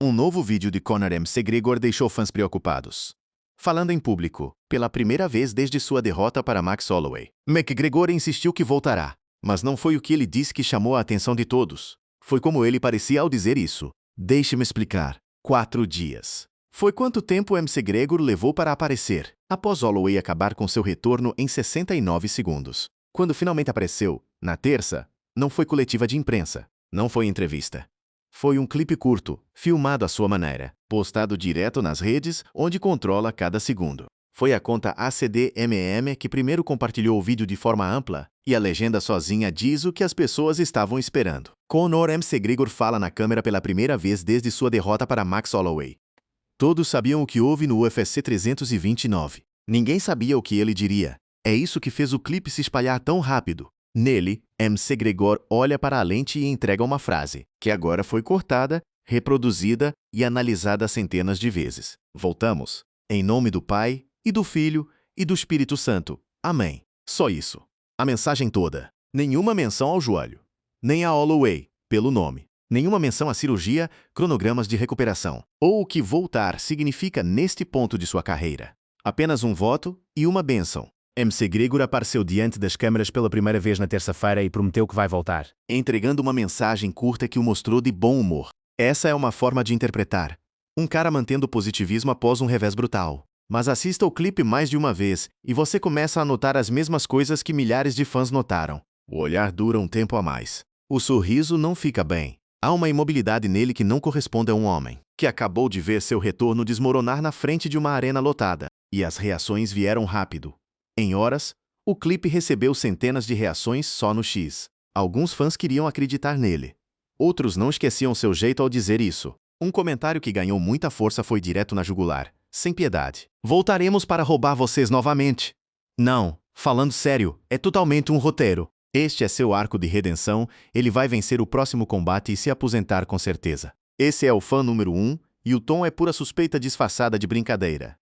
Um novo vídeo de Conor McGregor deixou fãs preocupados. Falando em público, pela primeira vez desde sua derrota para Max Holloway, McGregor insistiu que voltará, mas não foi o que ele disse que chamou a atenção de todos. Foi como ele parecia ao dizer isso. Deixe-me explicar. 4 dias. Foi quanto tempo McGregor levou para aparecer, após Holloway acabar com seu retorno em 69 segundos. Quando finalmente apareceu, na terça, não foi coletiva de imprensa, não foi entrevista. Foi um clipe curto, filmado à sua maneira, postado direto nas redes, onde controla cada segundo. Foi a conta ACDMM que primeiro compartilhou o vídeo de forma ampla, e a legenda sozinha diz o que as pessoas estavam esperando. Conor McGregor fala na câmera pela primeira vez desde sua derrota para Max Holloway. Todos sabiam o que houve no UFC 329. Ninguém sabia o que ele diria. É isso que fez o clipe se espalhar tão rápido. Nele, McGregor olha para a lente e entrega uma frase, que agora foi cortada, reproduzida e analisada centenas de vezes. Voltamos. Em nome do Pai, e do Filho, e do Espírito Santo. Amém. Só isso. A mensagem toda. Nenhuma menção ao joelho. Nem a Holloway, pelo nome. Nenhuma menção à cirurgia, cronogramas de recuperação, ou o que voltar significa neste ponto de sua carreira. Apenas um voto e uma bênção. McGregor apareceu diante das câmeras pela primeira vez na terça-feira e prometeu que vai voltar, entregando uma mensagem curta que o mostrou de bom humor. Essa é uma forma de interpretar. Um cara mantendo positivismo após um revés brutal. Mas assista o clipe mais de uma vez e você começa a notar as mesmas coisas que milhares de fãs notaram. O olhar dura um tempo a mais. O sorriso não fica bem. Há uma imobilidade nele que não corresponde a um homem, que acabou de ver seu retorno desmoronar na frente de uma arena lotada. E as reações vieram rápido. Em horas, o clipe recebeu centenas de reações só no X. Alguns fãs queriam acreditar nele. Outros não esqueciam seu jeito ao dizer isso. Um comentário que ganhou muita força foi direto na jugular, sem piedade. Voltaremos para roubar vocês novamente. Não, falando sério, é totalmente um roteiro. Este é seu arco de redenção, ele vai vencer o próximo combate e se aposentar com certeza. Esse é o fã número 1, e o tom é pura suspeita disfarçada de brincadeira.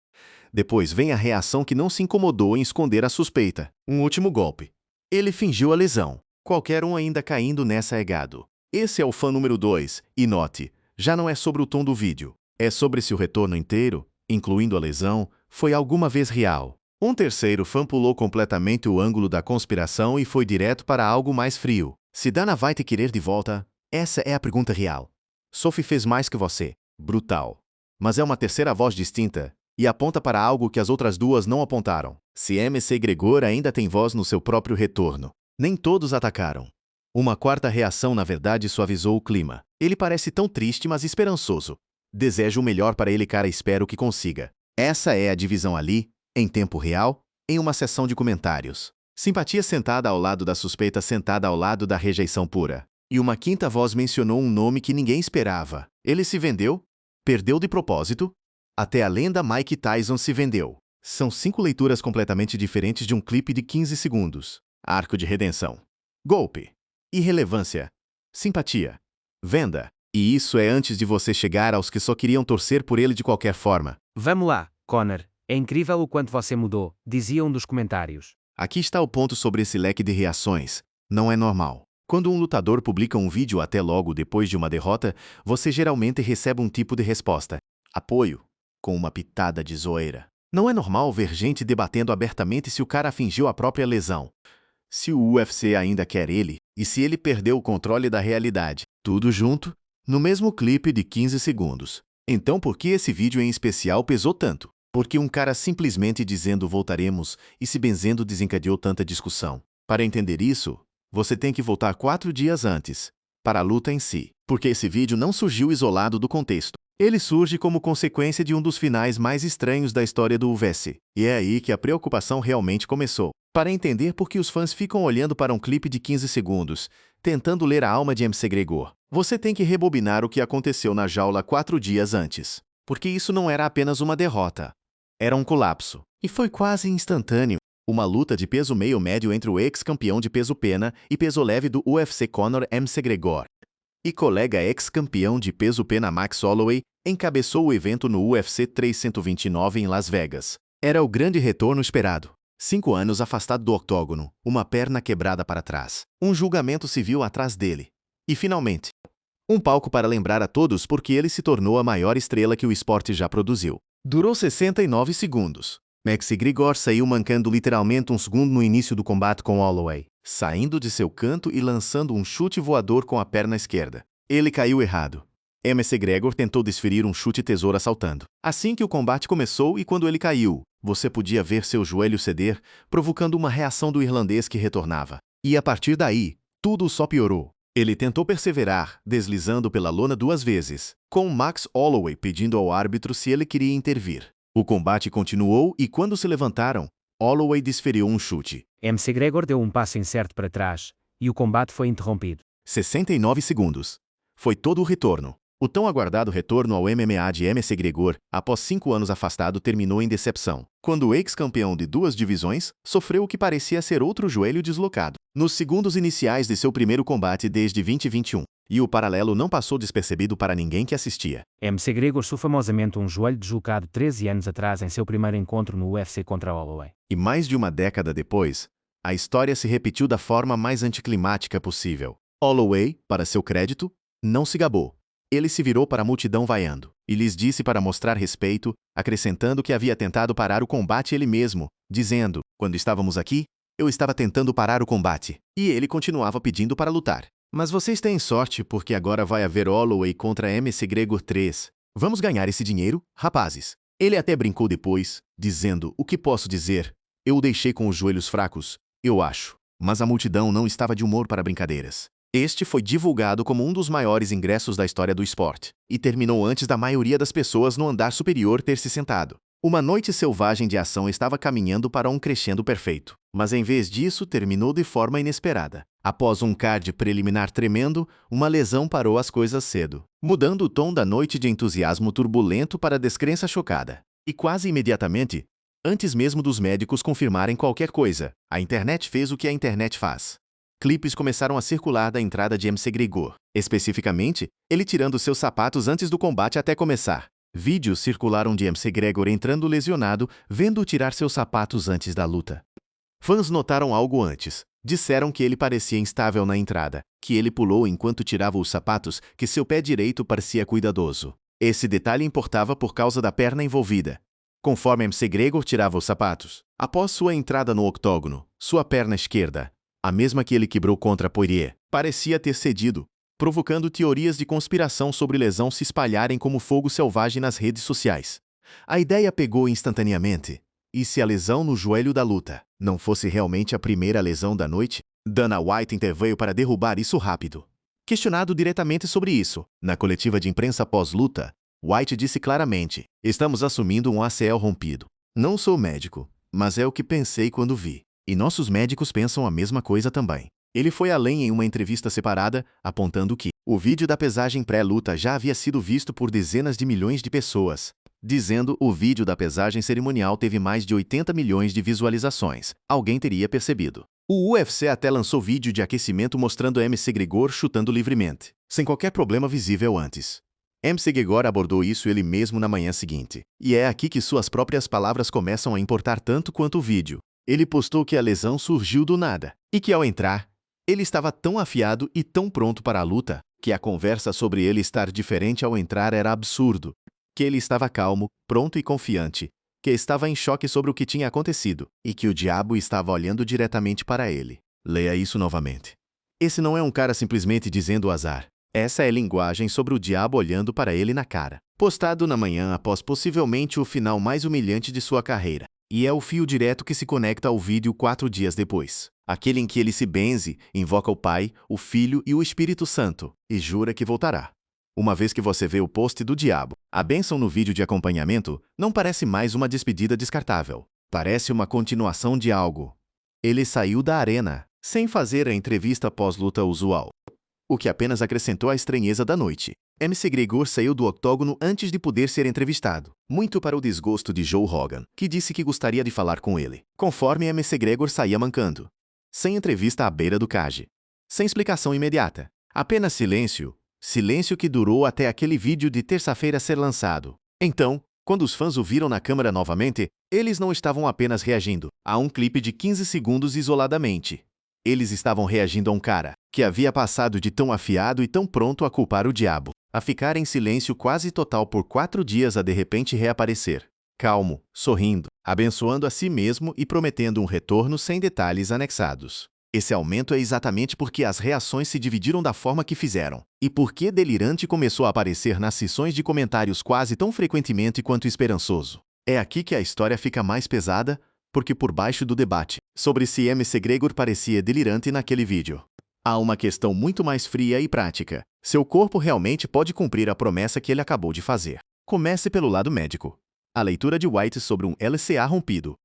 Depois vem a reação que não se incomodou em esconder a suspeita. Um último golpe. Ele fingiu a lesão. Qualquer um ainda caindo nessa é gado. Esse é o fã número 2, e note, já não é sobre o tom do vídeo. É sobre se o retorno inteiro, incluindo a lesão, foi alguma vez real. Um terceiro fã pulou completamente o ângulo da conspiração e foi direto para algo mais frio. Se Dana vai te querer de volta? Essa é a pergunta real. Sophie fez mais que você. Brutal. Mas é uma terceira voz distinta, e aponta para algo que as outras duas não apontaram. Se McGregor ainda tem voz no seu próprio retorno. Nem todos atacaram. Uma quarta reação, na verdade, suavizou o clima. Ele parece tão triste, mas esperançoso. Desejo o melhor para ele, cara, espero que consiga. Essa é a divisão ali, em tempo real, em uma sessão de comentários. Simpatia sentada ao lado da suspeita, sentada ao lado da rejeição pura. E uma quinta voz mencionou um nome que ninguém esperava. Ele se vendeu? Perdeu de propósito? Até a lenda Mike Tyson se vendeu. São 5 leituras completamente diferentes de um clipe de 15 segundos. Arco de redenção. Golpe. Irrelevância. Simpatia. Venda. E isso é antes de você chegar aos que só queriam torcer por ele de qualquer forma. Vamos lá, Conor. É incrível o quanto você mudou, dizia um dos comentários. Aqui está o ponto sobre esse leque de reações. Não é normal. Quando um lutador publica um vídeo até logo depois de uma derrota, você geralmente recebe um tipo de resposta. Apoio. Com uma pitada de zoeira. Não é normal ver gente debatendo abertamente se o cara fingiu a própria lesão. Se o UFC ainda quer ele, e se ele perdeu o controle da realidade. Tudo junto, no mesmo clipe de 15 segundos. Então por que esse vídeo em especial pesou tanto? Porque um cara simplesmente dizendo voltaremos e se benzendo desencadeou tanta discussão. Para entender isso, você tem que voltar 4 dias antes, para a luta em si. Porque esse vídeo não surgiu isolado do contexto. Ele surge como consequência de um dos finais mais estranhos da história do UFC. E é aí que a preocupação realmente começou. Para entender por que os fãs ficam olhando para um clipe de 15 segundos, tentando ler a alma de McGregor, você tem que rebobinar o que aconteceu na jaula 4 dias antes. Porque isso não era apenas uma derrota. Era um colapso. E foi quase instantâneo. Uma luta de peso meio-médio entre o ex-campeão de peso pena e peso leve do UFC Conor McGregor e colega ex-campeão de peso pena Max Holloway encabeçou o evento no UFC 329 em Las Vegas. Era o grande retorno esperado. 5 anos afastado do octógono, uma perna quebrada para trás, um julgamento civil atrás dele. E finalmente, Um palco para lembrar a todos porque ele se tornou a maior estrela que o esporte já produziu. Durou 69 segundos. McGregor saiu mancando literalmente um segundo no início do combate com Holloway, saindo de seu canto e lançando um chute voador com a perna esquerda. Ele caiu errado. McGregor tentou desferir um chute tesoura saltando. Assim que o combate começou e quando ele caiu, você podia ver seu joelho ceder, provocando uma reação do irlandês que retornava. E a partir daí, tudo só piorou. Ele tentou perseverar, deslizando pela lona 2 vezes, com Max Holloway pedindo ao árbitro se ele queria intervir. O combate continuou e quando se levantaram, Holloway desferiu um chute. McGregor deu um passo incerto para trás, e o combate foi interrompido. 69 segundos. Foi todo o retorno. O tão aguardado retorno ao MMA de McGregor, após 5 anos afastado, terminou em decepção, quando o ex-campeão de 2 divisões sofreu o que parecia ser outro joelho deslocado, nos segundos iniciais de seu primeiro combate desde 2021. E o paralelo não passou despercebido para ninguém que assistia. McGregor sofreu famosamente um joelho deslocado 13 anos atrás em seu primeiro encontro no UFC contra Holloway. E mais de uma década depois, a história se repetiu da forma mais anticlimática possível. Holloway, para seu crédito, não se gabou. Ele se virou para a multidão vaiando, e lhes disse para mostrar respeito, acrescentando que havia tentado parar o combate ele mesmo, dizendo, quando estávamos aqui, eu estava tentando parar o combate. E ele continuava pedindo para lutar. Mas vocês têm sorte porque agora vai haver Holloway contra McGregor 3. Vamos ganhar esse dinheiro, rapazes. Ele até brincou depois, dizendo, o que posso dizer? Eu o deixei com os joelhos fracos, eu acho. Mas a multidão não estava de humor para brincadeiras. Este foi divulgado como um dos maiores ingressos da história do esporte, e terminou antes da maioria das pessoas no andar superior ter se sentado. Uma noite selvagem de ação estava caminhando para um crescendo perfeito, mas em vez disso terminou de forma inesperada. Após um card preliminar tremendo, uma lesão parou as coisas cedo, mudando o tom da noite de entusiasmo turbulento para descrença chocada. E quase imediatamente, antes mesmo dos médicos confirmarem qualquer coisa, a internet fez o que a internet faz. Clipes começaram a circular da entrada de McGregor, especificamente, ele tirando seus sapatos antes do combate até começar. Vídeos circularam de McGregor entrando lesionado, vendo-o tirar seus sapatos antes da luta. Fãs notaram algo antes. Disseram que ele parecia instável na entrada, que ele pulou enquanto tirava os sapatos, que seu pé direito parecia cuidadoso. Esse detalhe importava por causa da perna envolvida. Conforme McGregor tirava os sapatos, após sua entrada no octógono, sua perna esquerda, a mesma que ele quebrou contra Poirier, parecia ter cedido, provocando teorias de conspiração sobre lesão se espalharem como fogo selvagem nas redes sociais. A ideia pegou instantaneamente. E se a lesão no joelho da luta não fosse realmente a primeira lesão da noite? Dana White interveio para derrubar isso rápido. Questionado diretamente sobre isso, na coletiva de imprensa pós-luta, White disse claramente, estamos assumindo um ACL rompido. Não sou médico, mas é o que pensei quando vi. E nossos médicos pensam a mesma coisa também. Ele foi além em uma entrevista separada, apontando que o vídeo da pesagem pré-luta já havia sido visto por dezenas de milhões de pessoas, dizendo o vídeo da pesagem cerimonial teve mais de 80 milhões de visualizações. Alguém teria percebido. O UFC até lançou vídeo de aquecimento mostrando McGregor chutando livremente, sem qualquer problema visível antes. McGregor abordou isso ele mesmo na manhã seguinte. E é aqui que suas próprias palavras começam a importar tanto quanto o vídeo. Ele postou que a lesão surgiu do nada, e que ao entrar, ele estava tão afiado e tão pronto para a luta, que a conversa sobre ele estar diferente ao entrar era absurdo, que ele estava calmo, pronto e confiante, que estava em choque sobre o que tinha acontecido, e que o diabo estava olhando diretamente para ele. Leia isso novamente. Esse não é um cara simplesmente dizendo azar. Essa é linguagem sobre o diabo olhando para ele na cara. Postado na manhã após possivelmente o final mais humilhante de sua carreira. E é o fio direto que se conecta ao vídeo 4 dias depois. Aquele em que ele se benze, invoca o Pai, o Filho e o Espírito Santo, e jura que voltará. Uma vez que você vê o post do diabo, a bênção no vídeo de acompanhamento não parece mais uma despedida descartável. Parece uma continuação de algo. Ele saiu da arena, sem fazer a entrevista pós-luta usual, o que apenas acrescentou à estranheza da noite. McGregor saiu do octógono antes de poder ser entrevistado, muito para o desgosto de Joe Rogan, que disse que gostaria de falar com ele, conforme McGregor saía mancando. Sem entrevista à beira do cage. Sem explicação imediata. Apenas silêncio. Silêncio que durou até aquele vídeo de terça-feira ser lançado. Então, quando os fãs o viram na câmera novamente, eles não estavam apenas reagindo a um clipe de 15 segundos isoladamente. Eles estavam reagindo a um cara que havia passado de tão afiado e tão pronto a culpar o diabo, a ficar em silêncio quase total por 4 dias a de repente reaparecer, calmo, sorrindo, abençoando a si mesmo e prometendo um retorno sem detalhes anexados. Esse aumento é exatamente porque as reações se dividiram da forma que fizeram, e porque Delirante começou a aparecer nas sessões de comentários quase tão frequentemente quanto Esperançoso. É aqui que a história fica mais pesada, porque por baixo do debate sobre se MC Gregor parecia delirante naquele vídeo, há uma questão muito mais fria e prática. Seu corpo realmente pode cumprir a promessa que ele acabou de fazer. Comece pelo lado médico. A leitura de White sobre um LCA rompido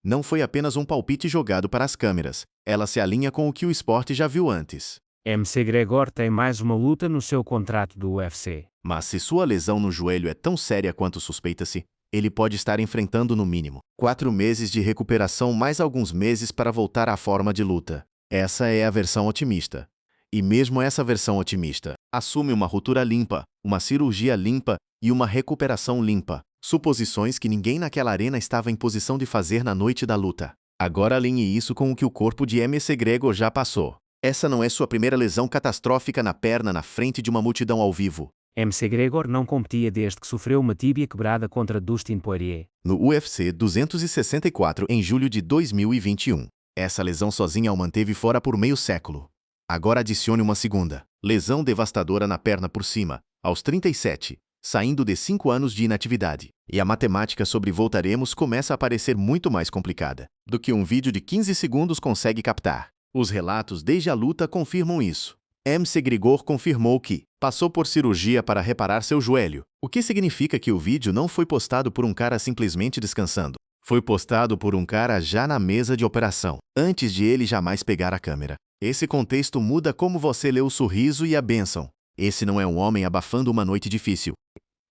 não foi apenas um palpite jogado para as câmeras, ela se alinha com o que o esporte já viu antes. MC Gregor tem mais uma luta no seu contrato do UFC. Mas se sua lesão no joelho é tão séria quanto suspeita-se, ele pode estar enfrentando no mínimo 4 meses de recuperação mais alguns meses para voltar à forma de luta. Essa é a versão otimista. E mesmo essa versão otimista assume uma ruptura limpa, uma cirurgia limpa e uma recuperação limpa. Suposições que ninguém naquela arena estava em posição de fazer na noite da luta. Agora alinhe isso com o que o corpo de MC Gregor já passou. Essa não é sua primeira lesão catastrófica na perna na frente de uma multidão ao vivo. MC Gregor não competia desde que sofreu uma tíbia quebrada contra Dustin Poirier no UFC 264 em julho de 2021. Essa lesão sozinha o manteve fora por meio século. Agora adicione uma segunda lesão devastadora na perna por cima, aos 37, saindo de 5 anos de inatividade. E a matemática sobre voltaremos começa a parecer muito mais complicada do que um vídeo de 15 segundos consegue captar. Os relatos desde a luta confirmam isso. MC Gregor confirmou que passou por cirurgia para reparar seu joelho, o que significa que o vídeo não foi postado por um cara simplesmente descansando. Foi postado por um cara já na mesa de operação, antes de ele jamais pegar a câmera. Esse contexto muda como você lê o sorriso e a bênção. Esse não é um homem abafando uma noite difícil.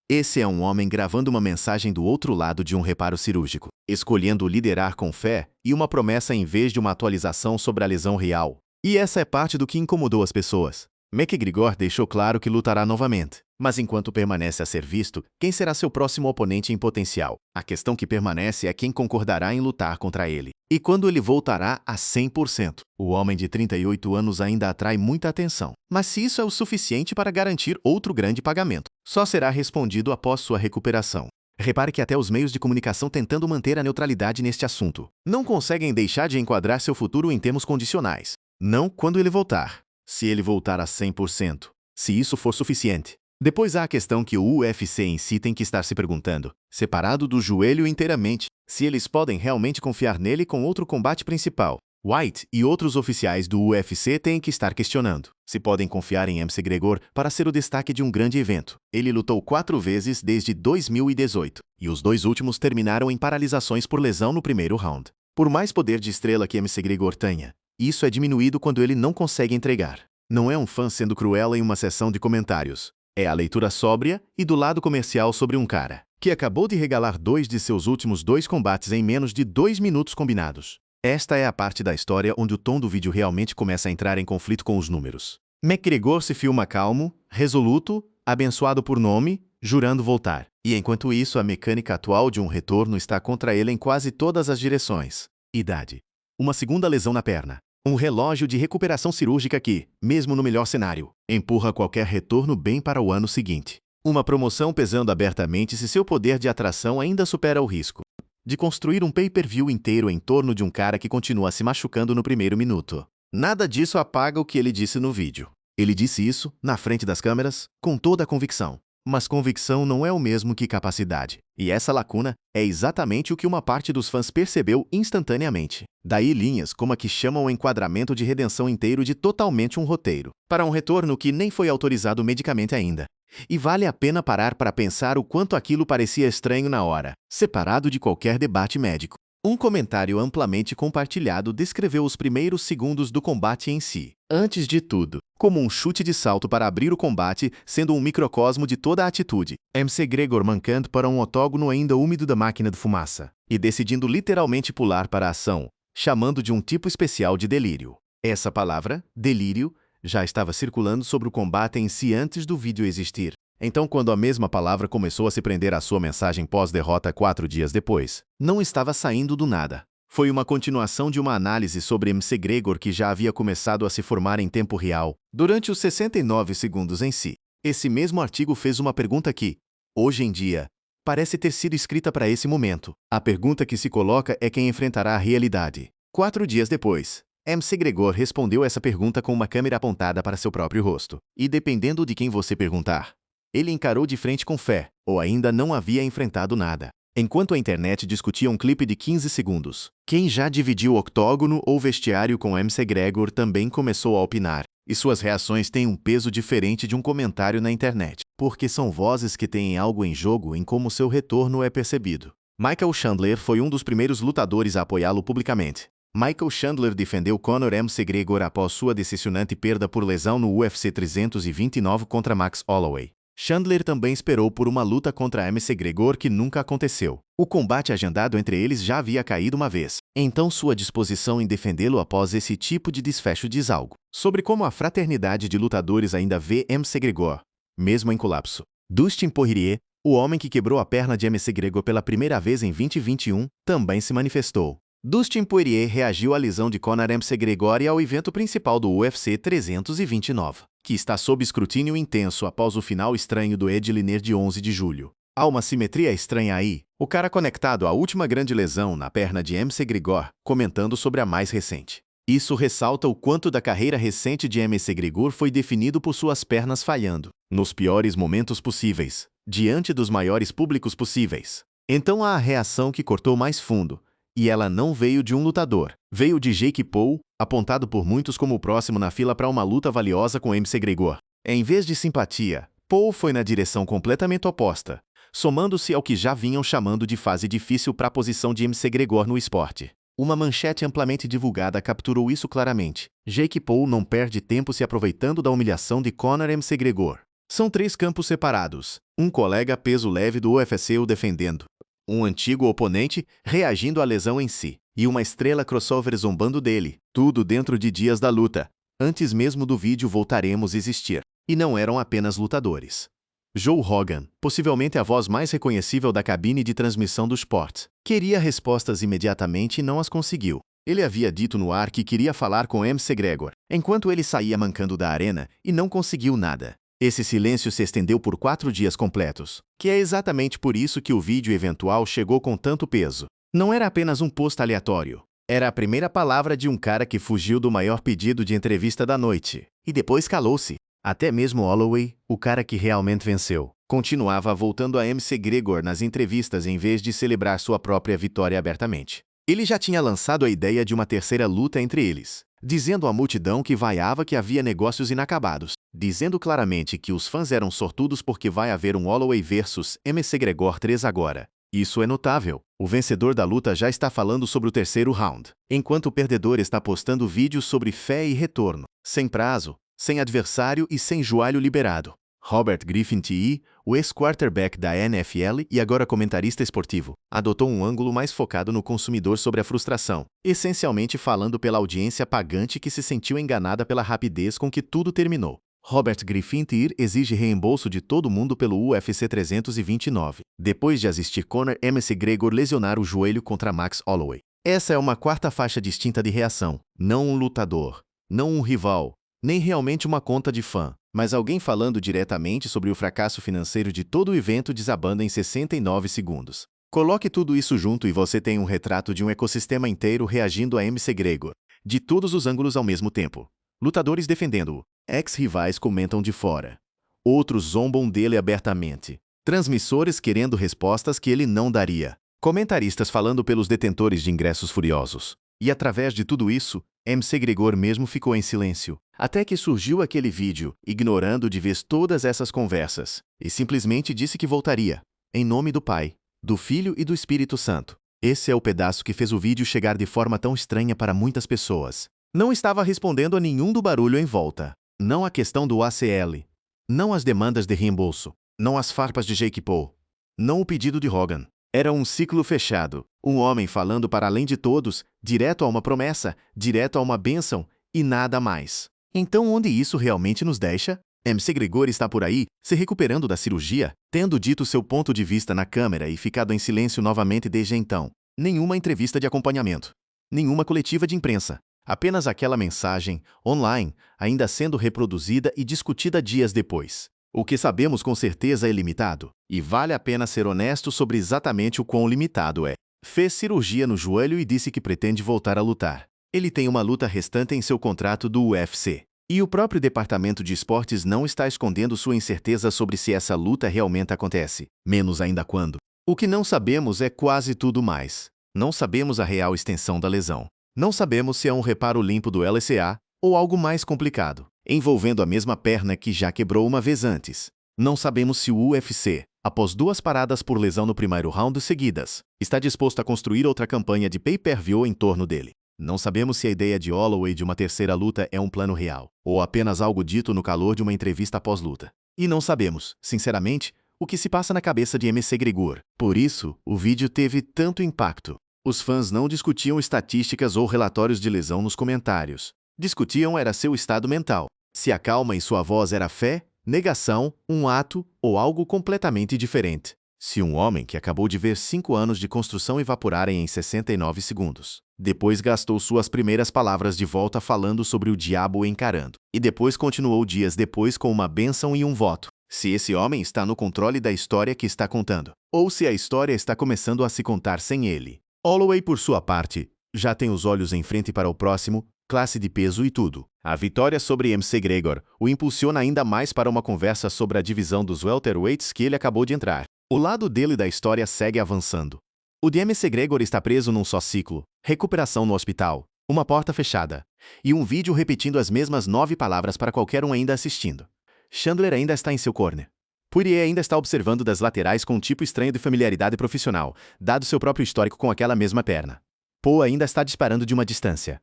Esse é um homem gravando uma mensagem do outro lado de um reparo cirúrgico, escolhendo liderar com fé e uma promessa em vez de uma atualização sobre a lesão real. E essa é parte do que incomodou as pessoas. McGregor deixou claro que lutará novamente, mas enquanto permanece a ser visto, quem será seu próximo oponente em potencial? A questão que permanece é quem concordará em lutar contra ele. E quando ele voltará a 100%? O homem de 38 anos ainda atrai muita atenção. Mas se isso é o suficiente para garantir outro grande pagamento, só será respondido após sua recuperação. Repare que até os meios de comunicação tentando manter a neutralidade neste assunto não conseguem deixar de enquadrar seu futuro em termos condicionais. Não quando ele voltar. Se ele voltar a 100%. Se isso for suficiente. Depois há a questão que o UFC em si tem que estar se perguntando, separado do joelho inteiramente, se eles podem realmente confiar nele com outro combate principal. White e outros oficiais do UFC têm que estar questionando se podem confiar em MC Gregor para ser o destaque de um grande evento. Ele lutou 4 vezes desde 2018, e os 2 últimos terminaram em paralisações por lesão no primeiro round. Por mais poder de estrela que MC Gregor tenha, isso é diminuído quando ele não consegue entregar. Não é um fã sendo cruel em uma sessão de comentários. É a leitura sóbria e do lado comercial sobre um cara que acabou de regalar 2 de seus últimos 2 combates em menos de 2 minutos combinados. Esta é a parte da história onde o tom do vídeo realmente começa a entrar em conflito com os números. McGregor se filma calmo, resoluto, abençoado por nome, jurando voltar. E enquanto isso, a mecânica atual de um retorno está contra ele em quase todas as direções. Idade. Uma segunda lesão na perna. Um relógio de recuperação cirúrgica que, mesmo no melhor cenário, empurra qualquer retorno bem para o ano seguinte. Uma promoção pesando abertamente se seu poder de atração ainda supera o risco de construir um pay-per-view inteiro em torno de um cara que continua se machucando no primeiro minuto. Nada disso apaga o que ele disse no vídeo. Ele disse isso, na frente das câmeras, com toda a convicção. Mas convicção não é o mesmo que capacidade. E essa lacuna é exatamente o que uma parte dos fãs percebeu instantaneamente. Daí linhas como a que chamam o enquadramento de redenção inteiro de totalmente um roteiro, para um retorno que nem foi autorizado medicamente ainda. E vale a pena parar para pensar o quanto aquilo parecia estranho na hora, separado de qualquer debate médico. Um comentário amplamente compartilhado descreveu os primeiros segundos do combate em si, antes de tudo, como um chute de salto para abrir o combate, sendo um microcosmo de toda a atitude. MC Gregor mancando para um octógono ainda úmido da máquina de fumaça, e decidindo literalmente pular para a ação, chamando de um tipo especial de delírio. Essa palavra, delírio, já estava circulando sobre o combate em si antes do vídeo existir. Então, quando a mesma palavra começou a se prender à sua mensagem pós-derrota 4 dias depois, não estava saindo do nada. Foi uma continuação de uma análise sobre McGregor que já havia começado a se formar em tempo real, durante os 69 segundos em si. Esse mesmo artigo fez uma pergunta que, hoje em dia, parece ter sido escrita para esse momento. A pergunta que se coloca é quem enfrentará a realidade. 4 dias depois, McGregor respondeu essa pergunta com uma câmera apontada para seu próprio rosto. E dependendo de quem você perguntar, ele encarou de frente com fé, ou ainda não havia enfrentado nada. Enquanto a internet discutia um clipe de 15 segundos, quem já dividiu octógono ou vestiário com McGregor também começou a opinar. E suas reações têm um peso diferente de um comentário na internet, porque são vozes que têm algo em jogo em como seu retorno é percebido. Michael Chandler foi um dos primeiros lutadores a apoiá-lo publicamente. Michael Chandler defendeu Conor McGregor após sua decepcionante perda por lesão no UFC 329 contra Max Holloway. Chandler também esperou por uma luta contra McGregor que nunca aconteceu. O combate agendado entre eles já havia caído uma vez. Então sua disposição em defendê-lo após esse tipo de desfecho diz algo sobre como a fraternidade de lutadores ainda vê McGregor, mesmo em colapso. Dustin Poirier, o homem que quebrou a perna de McGregor pela primeira vez em 2021, também se manifestou. Dustin Poirier reagiu à lesão de Conor McGregor e ao evento principal do UFC 329, que está sob escrutínio intenso após o final estranho do Ed Liner de 11 de julho. Há uma simetria estranha aí. O cara conectado à última grande lesão na perna de McGregor, comentando sobre a mais recente. Isso ressalta o quanto da carreira recente de McGregor foi definido por suas pernas falhando, nos piores momentos possíveis, diante dos maiores públicos possíveis. Então há a reação que cortou mais fundo. E ela não veio de um lutador. Veio de Jake Paul, apontado por muitos como o próximo na fila para uma luta valiosa com McGregor. Em vez de simpatia, Paul foi na direção completamente oposta, somando-se ao que já vinham chamando de fase difícil para a posição de McGregor no esporte. Uma manchete amplamente divulgada capturou isso claramente. Jake Paul não perde tempo se aproveitando da humilhação de Conor McGregor. São 3 campos separados. Um colega peso leve do UFC o defendendo. Um antigo oponente reagindo à lesão em si, e uma estrela crossover zombando dele, tudo dentro de dias da luta. Antes mesmo do vídeo voltaremos a existir. E não eram apenas lutadores. Joe Rogan, possivelmente a voz mais reconhecível da cabine de transmissão do esporte, queria respostas imediatamente e não as conseguiu. Ele havia dito no ar que queria falar com McGregor, enquanto ele saía mancando da arena, e não conseguiu nada. Esse silêncio se estendeu por 4 dias completos, que é exatamente por isso que o vídeo eventual chegou com tanto peso. Não era apenas um post aleatório. Era a primeira palavra de um cara que fugiu do maior pedido de entrevista da noite. E depois calou-se. Até mesmo Holloway, o cara que realmente venceu, continuava voltando a McGregor nas entrevistas em vez de celebrar sua própria vitória abertamente. Ele já tinha lançado a ideia de uma terceira luta entre eles, dizendo à multidão que vaiava que havia negócios inacabados, dizendo claramente que os fãs eram sortudos porque vai haver um Holloway versus McGregor 3 agora. Isso é notável. O vencedor da luta já está falando sobre o terceiro round, enquanto o perdedor está postando vídeos sobre fé e retorno, sem prazo, sem adversário e sem joelho liberado. Robert Griffin II, o ex-quarterback da NFL e agora comentarista esportivo, adotou um ângulo mais focado no consumidor sobre a frustração, essencialmente falando pela audiência pagante que se sentiu enganada pela rapidez com que tudo terminou. Robert Griffin II exige reembolso de todo mundo pelo UFC 329, depois de assistir Conor McGregor lesionar o joelho contra Max Holloway. Essa é uma quarta faixa distinta de reação, não um lutador, não um rival, nem realmente uma conta de fã, mas alguém falando diretamente sobre o fracasso financeiro de todo o evento desabando em 69 segundos. Coloque tudo isso junto e você tem um retrato de um ecossistema inteiro reagindo a McGregor, de todos os ângulos ao mesmo tempo. Lutadores defendendo-o, ex-rivais comentam de fora. Outros zombam dele abertamente. Transmissores querendo respostas que ele não daria. Comentaristas falando pelos detentores de ingressos furiosos. E através de tudo isso, McGregor mesmo ficou em silêncio, até que surgiu aquele vídeo, ignorando de vez todas essas conversas, e simplesmente disse que voltaria, em nome do Pai, do Filho e do Espírito Santo. Esse é o pedaço que fez o vídeo chegar de forma tão estranha para muitas pessoas. Não estava respondendo a nenhum do barulho em volta. Não a questão do ACL. Não as demandas de reembolso. Não as farpas de Jake Paul. Não o pedido de Rogan. Era um ciclo fechado. Um homem falando para além de todos, direto a uma promessa, direto a uma bênção, e nada mais. Então onde isso realmente nos deixa? McGregor está por aí, se recuperando da cirurgia, tendo dito seu ponto de vista na câmera e ficado em silêncio novamente desde então. Nenhuma entrevista de acompanhamento. Nenhuma coletiva de imprensa. Apenas aquela mensagem, online, ainda sendo reproduzida e discutida dias depois. O que sabemos com certeza é limitado, e vale a pena ser honesto sobre exatamente o quão limitado é. Fez cirurgia no joelho e disse que pretende voltar a lutar. Ele tem uma luta restante em seu contrato do UFC. E o próprio departamento de esportes não está escondendo sua incerteza sobre se essa luta realmente acontece, menos ainda quando. O que não sabemos é quase tudo mais. Não sabemos a real extensão da lesão. Não sabemos se é um reparo limpo do LCA ou algo mais complicado, envolvendo a mesma perna que já quebrou uma vez antes. Não sabemos se o UFC, após 2 paradas por lesão no primeiro round seguidas, está disposto a construir outra campanha de pay-per-view em torno dele. Não sabemos se a ideia de Holloway de uma terceira luta é um plano real, ou apenas algo dito no calor de uma entrevista pós-luta. E não sabemos, sinceramente, o que se passa na cabeça de McGregor. Por isso, o vídeo teve tanto impacto. Os fãs não discutiam estatísticas ou relatórios de lesão nos comentários. Discutiam era seu estado mental. Se a calma em sua voz era fé, negação, um ato ou algo completamente diferente. Se um homem que acabou de ver 5 anos de construção evaporarem em 69 segundos. Depois gastou suas primeiras palavras de volta falando sobre o diabo encarando. E depois continuou dias depois com uma bênção e um voto. Se esse homem está no controle da história que está contando, ou se a história está começando a se contar sem ele. Holloway, por sua parte, já tem os olhos em frente para o próximo, classe de peso e tudo. A vitória sobre McGregor o impulsiona ainda mais para uma conversa sobre a divisão dos welterweights que ele acabou de entrar. O lado dele da história segue avançando. O de McGregor está preso num só ciclo, recuperação no hospital, uma porta fechada, e um vídeo repetindo as mesmas 9 palavras para qualquer um ainda assistindo. Chandler ainda está em seu corner. Poirier ainda está observando das laterais com um tipo estranho de familiaridade profissional, dado seu próprio histórico com aquela mesma perna. Poe ainda está disparando de uma distância.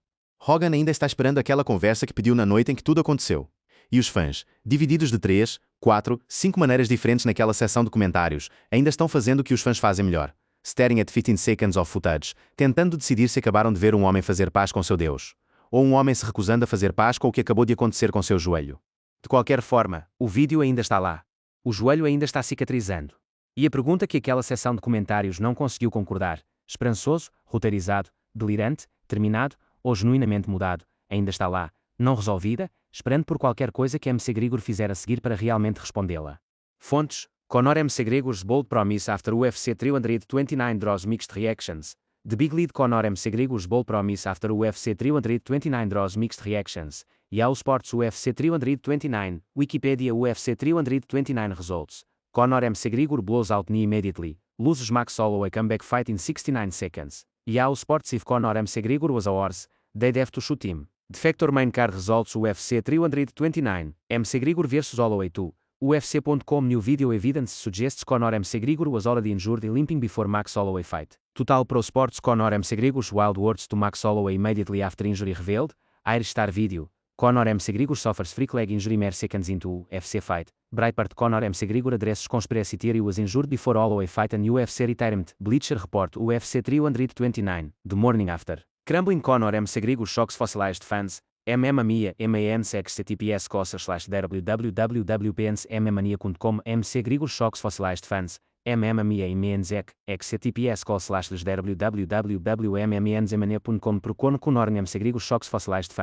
Hogan ainda está esperando aquela conversa que pediu na noite em que tudo aconteceu. E os fãs, divididos de 3, 4, 5 maneiras diferentes naquela seção de comentários, ainda estão fazendo o que os fãs fazem melhor. Staring at 15 seconds of footage, tentando decidir se acabaram de ver um homem fazer paz com seu Deus. Ou um homem se recusando a fazer paz com o que acabou de acontecer com seu joelho. De qualquer forma, o vídeo ainda está lá. O joelho ainda está cicatrizando. E a pergunta que aquela seção de comentários não conseguiu concordar, esperançoso, roteirizado, delirante, terminado ou genuinamente mudado, ainda está lá, não resolvida, esperando por qualquer coisa que McGregor fizer a seguir para realmente respondê-la. Fontes: Conor McGregor's bold promise after UFC 329 draws mixed reactions. The big lead: Conor McGregor's bold promise after UFC 329 draws mixed reactions. Yahoo Sports UFC 329, Wikipedia UFC 329 results. Conor McGregor blows out knee immediately, loses Max Holloway comeback fight in 69 seconds. Yahoo Sports: if Conor McGregor was a horse, they'd have to shoot him. The Factor main card results UFC 329, McGregor vs Holloway 2. UFC.com new video evidence suggests Conor McGregor was already injured limping before Max Holloway fight. Total Pro Sports: Conor McGregor's wild words to Max Holloway immediately after injury revealed. Irish Star Video: Conor McGregor suffers freak leg injury mere seconds into UFC fight. Breitbart: Conor McGregor addresses conspiracy theory was injured before Holloway fight and UFC retirement. Bleacher Report: UFC 329, the morning after. Crumbling: Conor McGregor shocks fossilized fans. MMA MANS https://www.pnsmmania.com McGregor shocks fossilized fans. MMA MANS https://www.mmania.com Conor McGregor shocks fossilized fans.